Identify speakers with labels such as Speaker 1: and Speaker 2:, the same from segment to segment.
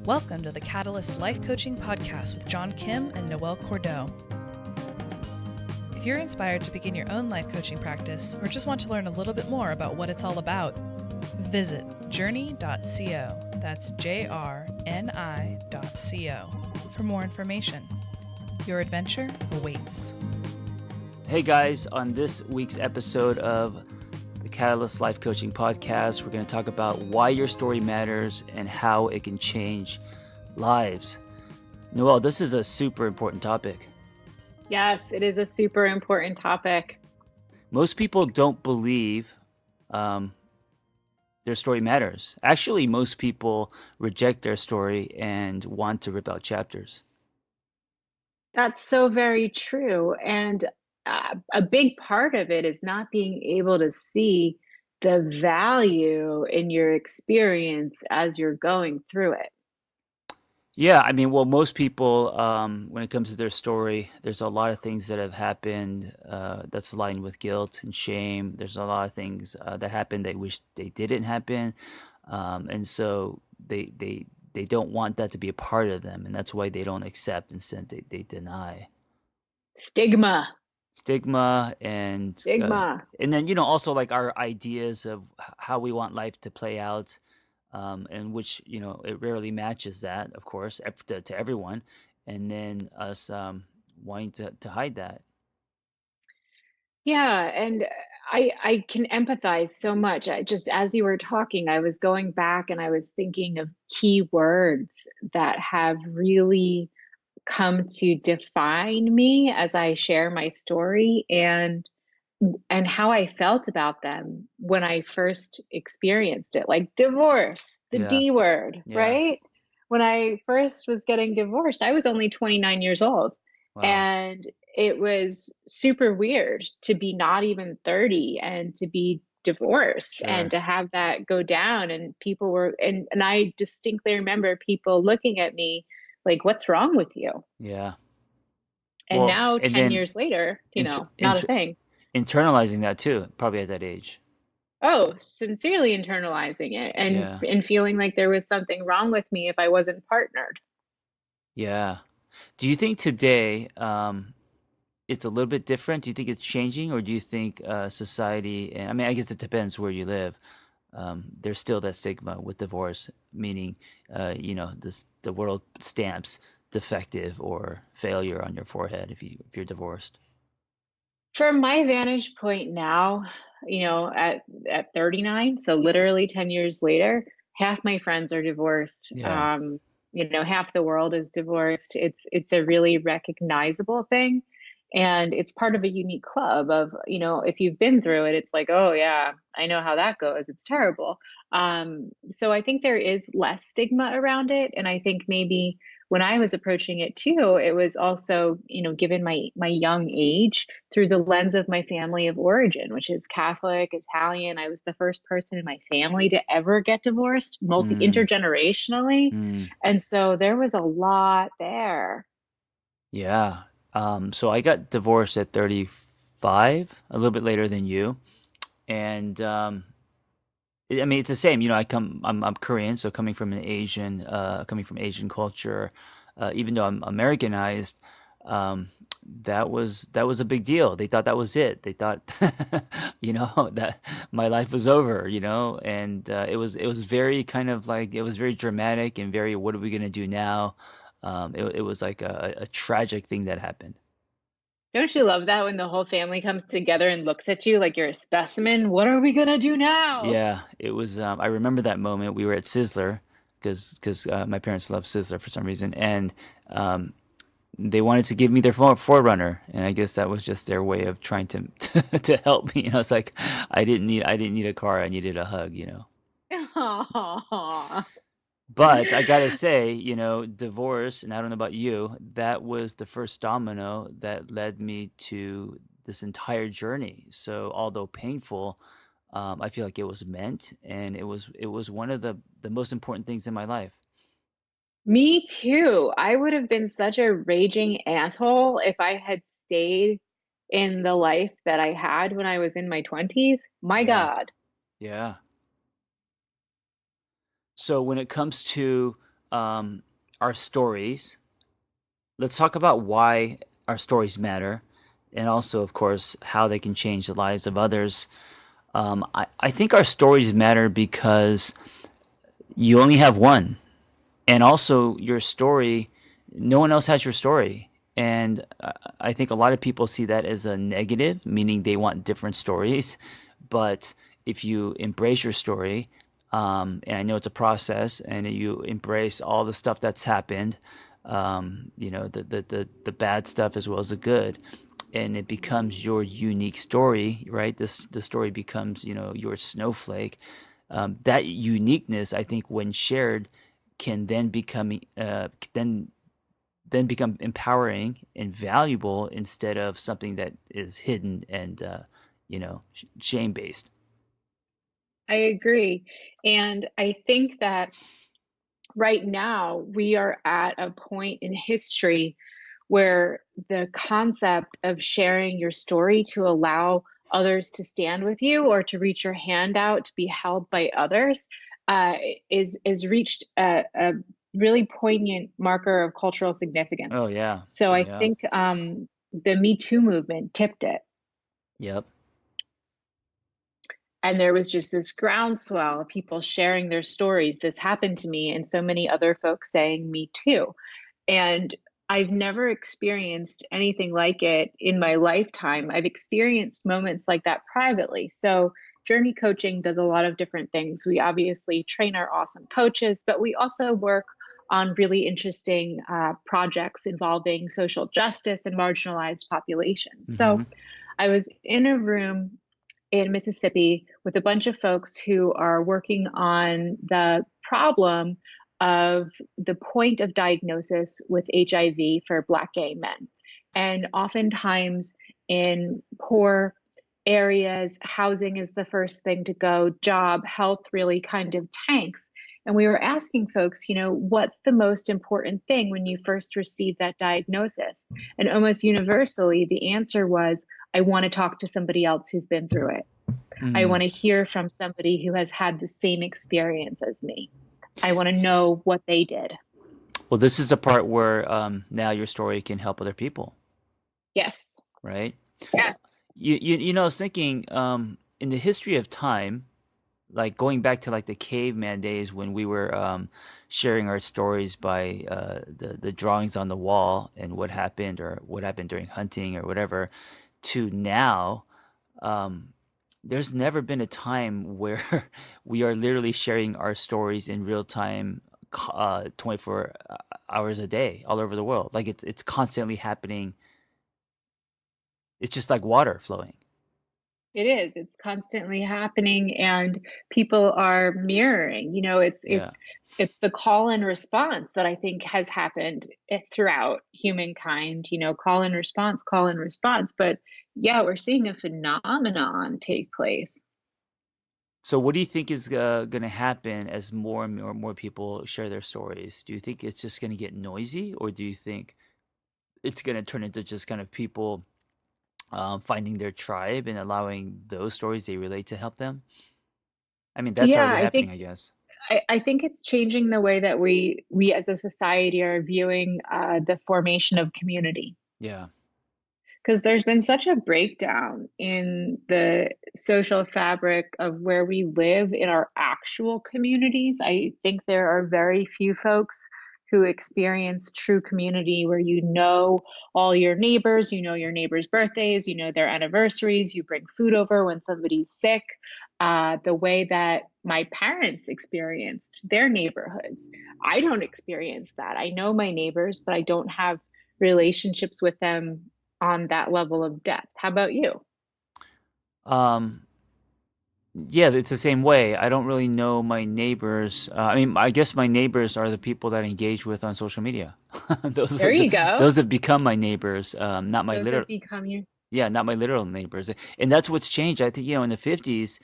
Speaker 1: Welcome to the Catalyst Life Coaching Podcast with John Kim and Noelle Cordeaux. If you're inspired to begin your own life coaching practice or just want to learn a little bit more about what it's all about, visit JRNI.co. That's JRNI.co for more information. Your adventure awaits.
Speaker 2: Hey guys, on this week's episode of the Catalyst Life Coaching Podcast, we're going to talk about why your story matters and how it can change lives. Noelle, this is a super important topic.
Speaker 3: Yes, it is a super important topic.
Speaker 2: Most people don't believe their story matters. Actually, most people reject their story and want to rip out chapters.
Speaker 3: That's so very true. And a big part of it is not being able to see the value in your experience as you're going through it.
Speaker 2: Yeah, most people, when it comes to their story, there's a lot of things that have happened that's aligned with guilt and shame. There's a lot of things that happened they wish they didn't happen. And so they don't want that to be a part of them. And that's why they don't accept. Instead, they deny.
Speaker 3: Stigma.
Speaker 2: And then, also like our ideas of how we want life to play out. And which, it rarely matches that, of course, to everyone. And then us wanting to hide that.
Speaker 3: Yeah, and I can empathize so much. As you were talking, I was going back and I was thinking of key words that have really come to define me as I share my story and how I felt about them when I first experienced it, like divorce, the
Speaker 2: Yeah.
Speaker 3: D word,
Speaker 2: Yeah.
Speaker 3: right? When I first was getting divorced, I was only 29 years old.
Speaker 2: Wow.
Speaker 3: And it was super weird to be not even 30 and to be divorced.
Speaker 2: Sure.
Speaker 3: And to have that go down, and people were, and I distinctly remember people looking at me like, what's wrong with you?
Speaker 2: Yeah.
Speaker 3: And
Speaker 2: Well,
Speaker 3: now,
Speaker 2: and
Speaker 3: 10
Speaker 2: then
Speaker 3: years later,
Speaker 2: int-
Speaker 3: not a
Speaker 2: int-
Speaker 3: thing.
Speaker 2: internalizing that too, probably at that age.
Speaker 3: Oh, sincerely internalizing it
Speaker 2: Yeah.
Speaker 3: and feeling like there was something wrong with me if I wasn't partnered.
Speaker 2: Yeah. Do you think today it's a little bit different? Do you think it's changing, or do you think society, and I guess it depends where you live, there's still that stigma with divorce, meaning, the world stamps defective or failure on your forehead if you're divorced.
Speaker 3: From my vantage point now, at 39, so literally 10 years later, half my friends are divorced.
Speaker 2: Yeah.
Speaker 3: Half the world is divorced. It's a really recognizable thing. And it's part of a unique club of, if you've been through it, it's like, oh yeah, I know how that goes. It's terrible. So I think there is less stigma around it. And I think maybe when I was approaching it too, it was also, given my young age, through the lens of my family of origin, which is Catholic, Italian. I was the first person in my family to ever get divorced, intergenerationally. And so there was a lot there.
Speaker 2: Yeah. So I got divorced at 35, a little bit later than you. And it's the same. I'm Korean, so coming from Asian culture, even though I'm Americanized, that was a big deal. They thought that was it. They thought, that my life was over. And it was very kind of like, it was very dramatic and very, what are we gonna do now? It was like a tragic thing that happened.
Speaker 3: Don't you love that when the whole family comes together and looks at you like you're a specimen? What are we gonna do now?
Speaker 2: Yeah, it was. I remember that moment. We were at Sizzler because my parents love Sizzler for some reason, and they wanted to give me their Forerunner, and I guess that was just their way of trying to to help me. And I was like, I didn't need a car. I needed a hug.
Speaker 3: Aww.
Speaker 2: But I gotta say, divorce, and I don't know about you, that was the first domino that led me to this entire journey. So although painful, I feel like it was meant, and it was one of the most important things in my life.
Speaker 3: Me too. I would have been such a raging asshole if I had stayed in the life that I had when I was in my 20s. My
Speaker 2: Yeah.
Speaker 3: God.
Speaker 2: Yeah. So when it comes to our stories. Let's talk about why our stories matter, and also, of course, how they can change the lives of others. I think our stories matter because you only have one. And also, your story, no one else has your story. And I think a lot of people see that as a negative, meaning they want different stories. But if you embrace your story, and I know it's a process, and you embrace all the stuff that's happened, the bad stuff as well as the good, and it becomes your unique story, right? The story becomes, your snowflake. That uniqueness, I think, when shared, can then become empowering and valuable instead of something that is hidden and shame based.
Speaker 3: I agree. And I think that right now we are at a point in history where the concept of sharing your story to allow others to stand with you or to reach your hand out to be held by others uh, is reached a really poignant marker of cultural
Speaker 2: Oh
Speaker 3: significance.
Speaker 2: yeah,
Speaker 3: So I
Speaker 2: yeah,
Speaker 3: think the Me Too movement tipped it.
Speaker 2: yep.
Speaker 3: And there was just this groundswell of people sharing their stories. This happened to me, and so many other folks saying, Me too. And I've never experienced anything like it in my lifetime. I've experienced moments like that privately. So, Journey Coaching does a lot of different things. We obviously train our awesome coaches, but we also work on really interesting projects involving social justice and marginalized populations.
Speaker 2: Hmm.
Speaker 3: So, I was in a room in Mississippi with a bunch of folks who are working on the problem of the point of diagnosis with HIV for Black gay men. And oftentimes in poor areas, housing is the first thing to go, job, health really kind of tanks. And we were asking folks, what's the most important thing when you first receive that diagnosis? And almost universally, the answer was, I want to talk to somebody else who's been through it. I
Speaker 2: Mm.
Speaker 3: want to hear from somebody who has had the same experience as me. I want to know what they did.
Speaker 2: Well, this is a part where now your story can help other people,
Speaker 3: Yes.
Speaker 2: right?
Speaker 3: Yes.
Speaker 2: I was thinking, in the history of time, like going back to like the caveman days when we were sharing our stories by the drawings on the wall and what happened during hunting or whatever, to now, um, there's never been a time where we are literally sharing our stories in real time, 24 hours a day all over the world. Like it's constantly happening. It's just like water flowing.
Speaker 3: It is. It's constantly happening and people are mirroring. It's
Speaker 2: Yeah.
Speaker 3: it's the call and response that I think has happened throughout humankind, call and response, call and response. But yeah, we're seeing a phenomenon take place.
Speaker 2: So, what do you think is going to happen as more people share their stories? Do you think it's just going to get noisy, or do you think it's going to turn into just kind of people finding their tribe and allowing those stories they relate to help them? I mean, that's
Speaker 3: Yeah,
Speaker 2: already
Speaker 3: I
Speaker 2: happening,
Speaker 3: think
Speaker 2: I guess.
Speaker 3: I think it's changing the way that we as a society are viewing the formation of community.
Speaker 2: Yeah.
Speaker 3: Because there's been such a breakdown in the social fabric of where we live in our actual communities. I think there are very few folks who experience true community where you know all your neighbors, you know your neighbors' birthdays, you know their anniversaries, you bring food over when somebody's sick. The way that my parents experienced their neighborhoods. I don't experience that. I know my neighbors, but I don't have relationships with them on that level of depth. How about you?
Speaker 2: Um, yeah, it's the same way. I don't really know my neighbors. I mean, I guess my neighbors are the people that I engage with on social media. Those
Speaker 3: There
Speaker 2: are
Speaker 3: you go.
Speaker 2: those have become my neighbors, not my
Speaker 3: Those
Speaker 2: literal.
Speaker 3: have become your.
Speaker 2: Yeah, not my literal neighbors. And that's what's changed. I think, in the 50s,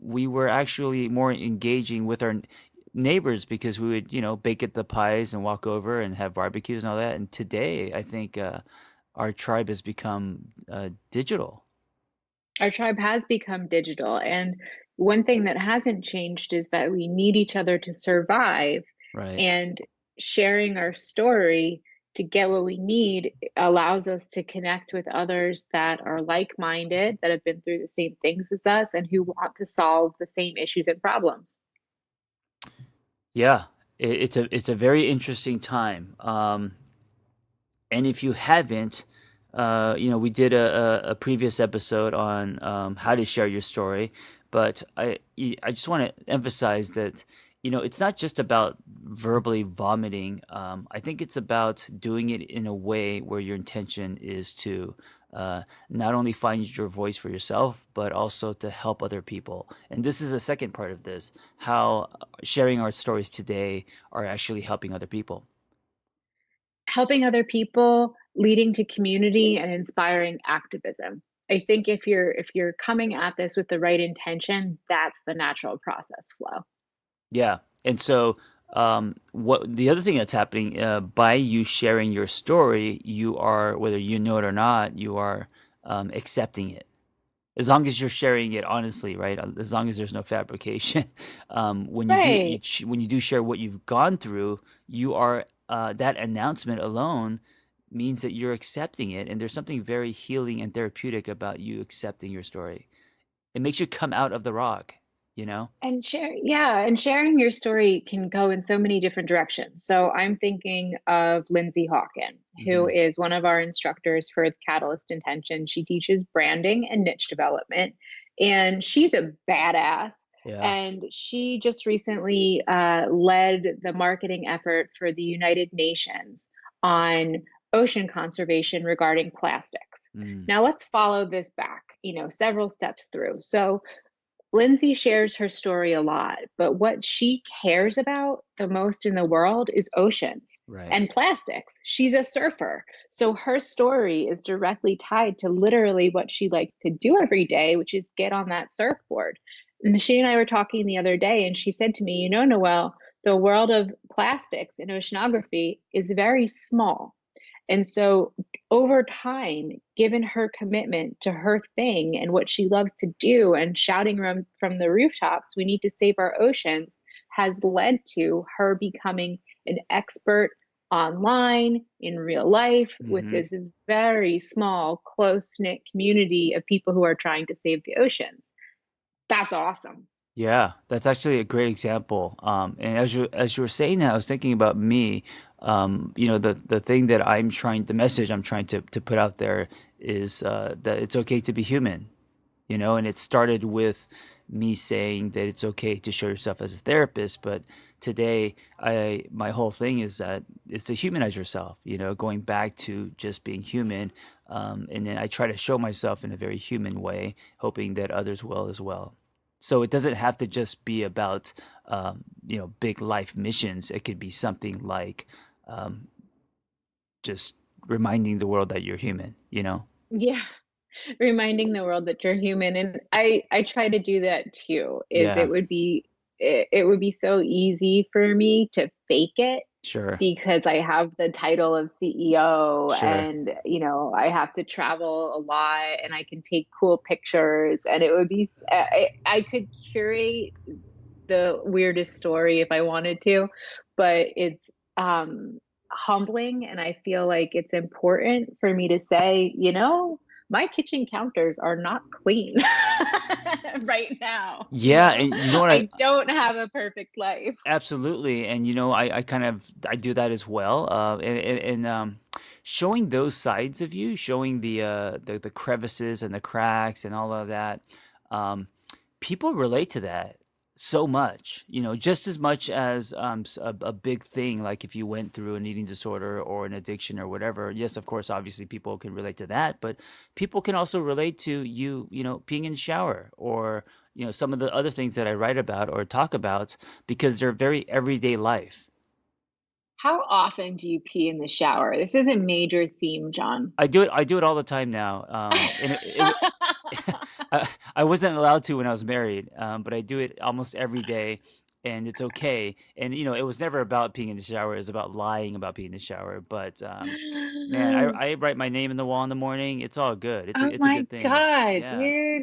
Speaker 2: we were actually more engaging with our neighbors because we would, bake at the pies and walk over and have barbecues and all that. And today, I think our tribe has become digital.
Speaker 3: Our tribe has become digital. And one thing that hasn't changed is that we need each other to survive.
Speaker 2: Right.
Speaker 3: And sharing our story to get what we need allows us to connect with others that are like-minded, that have been through the same things as us, and who want to solve the same issues and problems.
Speaker 2: Yeah. It's a very interesting time. And if you haven't, we did a previous episode on how to share your story, but I just want to emphasize that it's not just about verbally vomiting. I think it's about doing it in a way where your intention is to not only find your voice for yourself, but also to help other people. And this is the second part of this: how sharing our stories today are actually helping other people.
Speaker 3: Helping other people, leading to community, and inspiring activism. I think if you're coming at this with the right intention, that's the natural process flow.
Speaker 2: Yeah. And so, what the other thing that's happening by you sharing your story, you are, whether you know it or not, you are accepting it. As long as you're sharing it honestly, right? As long as there's no fabrication. When you do
Speaker 3: Right.
Speaker 2: when you do share what you've gone through, you are that announcement alone means that you're accepting it, and there's something very healing and therapeutic about you accepting your story. It makes you come out of the rock, you know?
Speaker 3: And sharing your story can go in so many different directions. So I'm thinking of Lindsay Hawken, who
Speaker 2: Hmm.
Speaker 3: is one of our instructors for Catalyst Intention. She teaches branding and niche development, and she's a badass.
Speaker 2: Yeah.
Speaker 3: And she just recently led the marketing effort for the United Nations on ocean conservation regarding plastics.
Speaker 2: Mm.
Speaker 3: Now let's follow this back, several steps through. So Lindsay shares her story a lot, but what she cares about the most in the world is oceans
Speaker 2: Right.
Speaker 3: and plastics. She's a surfer. So her story is directly tied to literally what she likes to do every day, which is get on that surfboard. And she and I were talking the other day, and she said to me, Noelle, the world of plastics and oceanography is very small. And so over time, given her commitment to her thing and what she loves to do and shouting from the rooftops, we need to save our oceans, has led to her becoming an expert online in real life with
Speaker 2: Hmm.
Speaker 3: this very small, close knit community of people who are trying to save the oceans. That's awesome.
Speaker 2: Yeah, that's actually a great example. And as you were saying that, I was thinking about me. The thing that the message I'm trying to put out there is that it's okay to be human. And it started with me saying that it's okay to show yourself as a therapist, but today my whole thing is that it's to humanize yourself. Going back to just being human, and then I try to show myself in a very human way, hoping that others will as well. So it doesn't have to just be about big life missions. It could be something like um, just reminding the world that you're human.
Speaker 3: Yeah. Reminding the world that you're human. And I try to do that too. Is
Speaker 2: Yeah,
Speaker 3: it would be so easy for me to fake it
Speaker 2: sure,
Speaker 3: because I have the title of CEO,
Speaker 2: sure.
Speaker 3: and I have to travel a lot, and I can take cool pictures, and it would be I could curate the weirdest story if I wanted to, but it's humbling, and I feel like it's important for me to say, my kitchen counters are not clean right now.
Speaker 2: Yeah, and you know what
Speaker 3: I don't have a perfect life.
Speaker 2: absolutely, and I kind of I do that as well. And showing those sides of you, showing the crevices and the cracks and all of that, um, people relate to that so much. Just as much as a big thing, like if you went through an eating disorder or an addiction or whatever. Yes, of course, obviously people can relate to that, but people can also relate to peeing in the shower, or some of the other things that I write about or talk about, because they're very everyday life.
Speaker 3: How often do you pee in the shower? This is a major theme, John.
Speaker 2: I do it all the time now. And I wasn't allowed to when I was married, but I do it almost every day, and it's okay. And it was never about peeing in the shower; it was about lying about peeing in the shower. But man, I write my name in the wall in the morning. It's all good. It's a
Speaker 3: Oh
Speaker 2: it's a
Speaker 3: my
Speaker 2: good thing.
Speaker 3: God,
Speaker 2: Yeah.
Speaker 3: dude.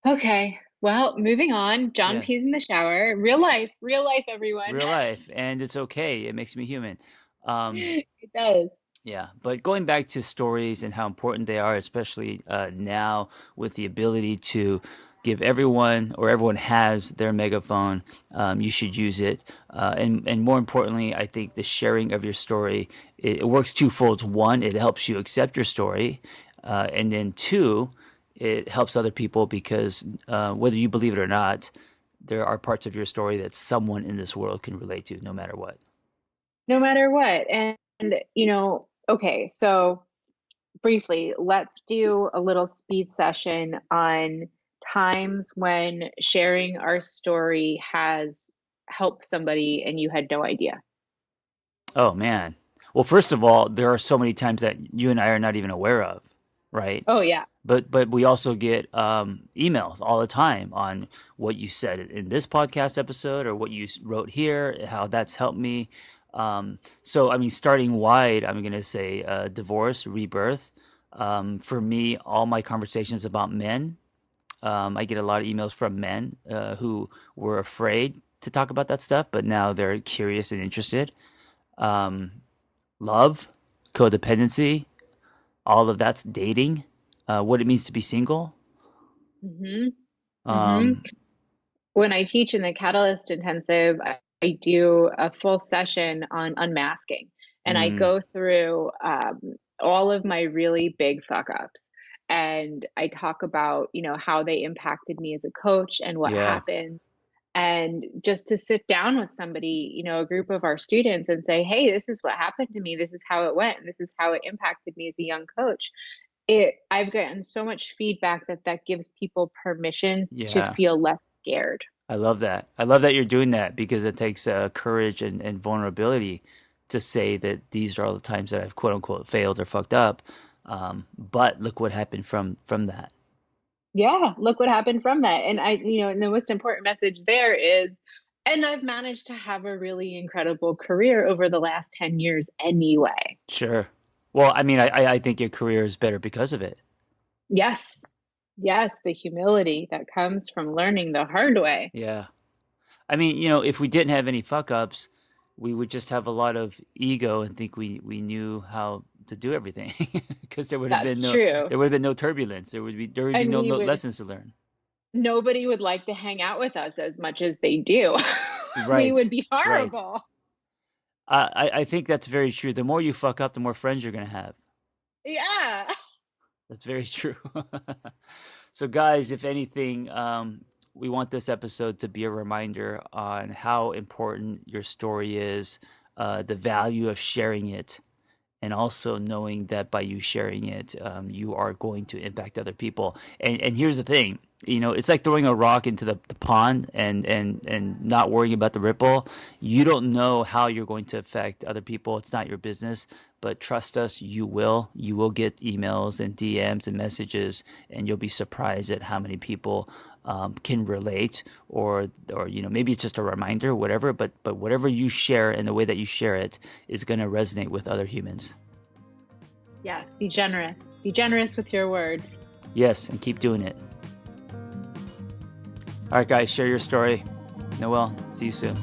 Speaker 3: Okay. Well, moving on. John
Speaker 2: Yeah,
Speaker 3: pees in the shower. Real life, everyone.
Speaker 2: real life, and it's okay. It makes me human. Um,
Speaker 3: It does.
Speaker 2: Yeah, but going back to stories and how important they are, especially now with the ability to give everyone or everyone has their megaphone, you should use it. And more importantly, I think the sharing of your story it works twofold. One, it helps you accept your story, and then two, it helps other people because whether you believe it or not, there are parts of your story that someone in this world can relate to, no matter what.
Speaker 3: No matter what. And okay, so briefly, let's do a little speed session on times when sharing our story has helped somebody and you had no idea.
Speaker 2: Oh man. Well, first of all, there are so many times that you and I are not even aware of, right?
Speaker 3: Oh, yeah.
Speaker 2: But we also get emails all the time on what you said in this podcast episode or what you wrote here, how that's helped me. So I mean, starting wide, I'm gonna say divorce, rebirth. For me, all my conversations about men. I get a lot of emails from men who were afraid to talk about that stuff, but now they're curious and interested. Um, Love, codependency, all of that's dating, what it means to be single.
Speaker 3: hmm hmm
Speaker 2: Um,
Speaker 3: When I teach in the Catalyst Intensive, I do a full session on unmasking, and I
Speaker 2: mm,
Speaker 3: go through all of my really big fuck ups. And I talk about, how they impacted me as a coach and what
Speaker 2: yeah,
Speaker 3: happens. And just to sit down with somebody, a group of our students and say, hey, this is what happened to me. This is how it went. This is how it impacted me as a young coach. I've gotten so much feedback that gives people permission to
Speaker 2: yeah.
Speaker 3: feel less scared.
Speaker 2: I love that. I love that you're doing that because it takes courage and vulnerability to say that these are all the times that I've quote unquote failed or fucked up. But look what happened from that.
Speaker 3: Yeah, look what happened from that. And and the most important message there is, and I've managed to have a really incredible career over the last 10 years anyway.
Speaker 2: Sure. Well, I mean, I think your career is better because of it.
Speaker 3: Yes. Yes, the humility that comes from learning the hard way.
Speaker 2: Yeah. I mean, if we didn't have any fuck ups, we would just have a lot of ego and think we knew how to do everything because
Speaker 3: That's true.
Speaker 2: there would have been no turbulence. There would be
Speaker 3: And
Speaker 2: no lessons to learn.
Speaker 3: nobody would like to hang out with us as much as they do. We
Speaker 2: Right.
Speaker 3: would be
Speaker 2: Right.
Speaker 3: horrible.
Speaker 2: I think that's very true. The more you fuck up, the more friends you're gonna have.
Speaker 3: Yeah.
Speaker 2: That's very true. So, guys, if anything, we want this episode to be a reminder on how important your story is, the value of sharing it, and also knowing that by you sharing it, you are going to impact other people. And here's the thing, it's like throwing a rock into the pond and not worrying about the ripple. You don't know how you're going to affect other people. It's not your business, but trust us, you will. You will get emails and DMs and messages, and you'll be surprised at how many people can relate, or maybe it's just a reminder, whatever. But whatever you share and the way that you share it is going to resonate with other humans.
Speaker 3: Yes, be generous. Be generous with your words.
Speaker 2: Yes, and keep doing it. All right, guys, share your story. Noelle, see you soon.